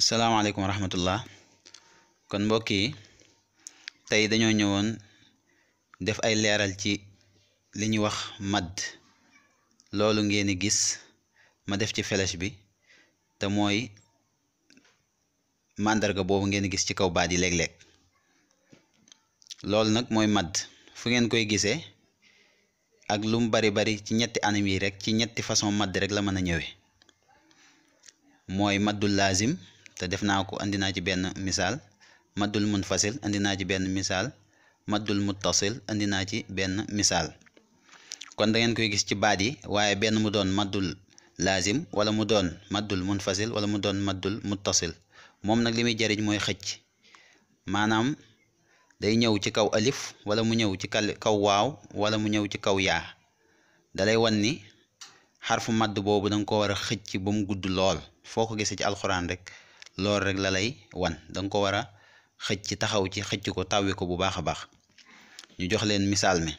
asalaamaaleykum wa rahmatullah kon mbokk yi tey dañoo ñëwoon def ay leeral ci li ñuy wax madd loolu ngeen di gis ma def ci flèche bi te mooy màndarga boobu ngeen di gis ci kaw baat yi léeg-léeg loolu nag mooy madd fu ngeen koy gisee ak lu mu bari bari ci ñetti anam yi rek ci ñetti façon madd rek la mën a ñëwee mooy maddul laazim te def naa ko andi naa ci benn misaal maddul munfasil andi naa ci benn misaal maddul muttasil andi naa ci benn misaal kon da ngeen koy gis ci baat yi waaye benn mu doon maddul laazim wala mu doon maddul munfasil wala mu doon maddul muttasil moom nag li muy jariñ mooy xëcc maanaam day ñëw ci kaw alif wala mu ñëw ci kaw waaw wala mu ñëw ci kaw yaa dalay wan ni xarfu madd boobu danga ko war a xëcc ba mu gudd lool foo ko gisee ci alxuraan rek loolu rek la lay wan danga ko war a xëcc taxaw ci xëcc ko tawwi ko bu baax a baax ñu jox leen misaal mi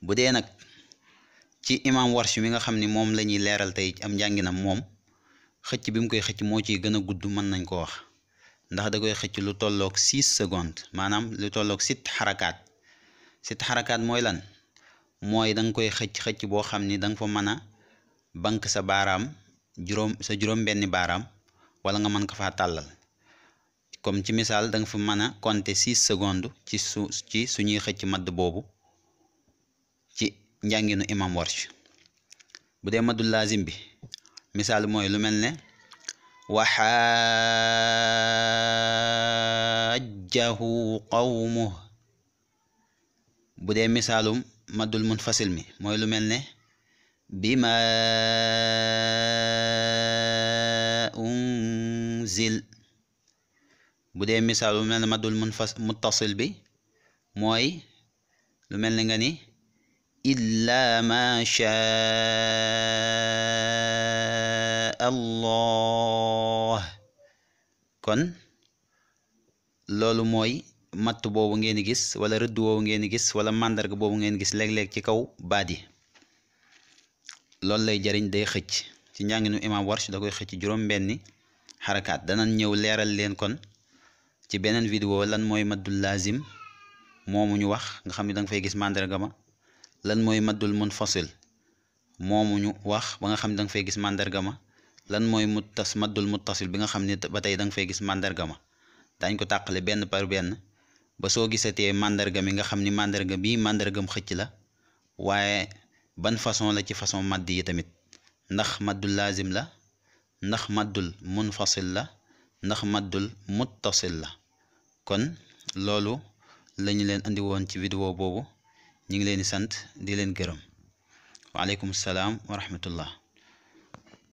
bu dee nag ci imam Warsh mi nga xam ni moom la ñuy leeral tey am njànginam moom xëcc bi mu koy xëcc moo ciy gën a gudd mën nañ ko wax ndax da koy xëcc lu tolloog 6 secondes maanaam lu tolloog 6 xarakaat mooy lan mooy da nga koy xëcc boo xam ni da nga fa mën a bank sa baaraam juróom benni baaraam wala nga mën ko faa tàllal comme ci misaal da nga fa mën a compter 6 secondes ci suñuy xëcc madd boobu ci njànginu imam Warsh bu dee maddul laazim bi misaal mooy lu mel ne waxaajjahu qawmuh bu dee misaalum maddul munfasil mi mooy lu mel ne bima unzil bu dee misaal lu mel ne maddul muttasil bi mooy lu mel ne nga ni illa ma shaa allah kon loolu mooy matt boobu ngeen di gis wala rëdd boobu ngeen di gis wala màndarga boobu ngeen gis léeg-léeg ci kaw baat yi loolu lay jariñ day xëcc ci njànginu imam Warsh da koy xëcc juróom benni xarakaat danañ ñëw leeral leen kon ci beneen vidéo lan mooy maddul laazim moomu ñu wax nga xam ne da nga fay gis màndarga ma lan mooy maddul munfasil moomu ñu wax ba nga xam ne da nga fay gis màndarga ma lan mooy maddul muttasil bi nga xam ne ba tey da nga fay gis màndarga ma dañ ko tàqale benn par benn ba soo gisatee màndarga mi nga xam ni màndarga bii màndargam xëcc la waaye ban façon la ci façon madd yi tamit ndax maddul laazim la ndax maddul munfasil la ndax maddul muttasil la kon loolu lañu leen andi woon ci vidéo boobu ñu ngi leen di sant di leen gërëm waaleykum salaam wa rahmatullah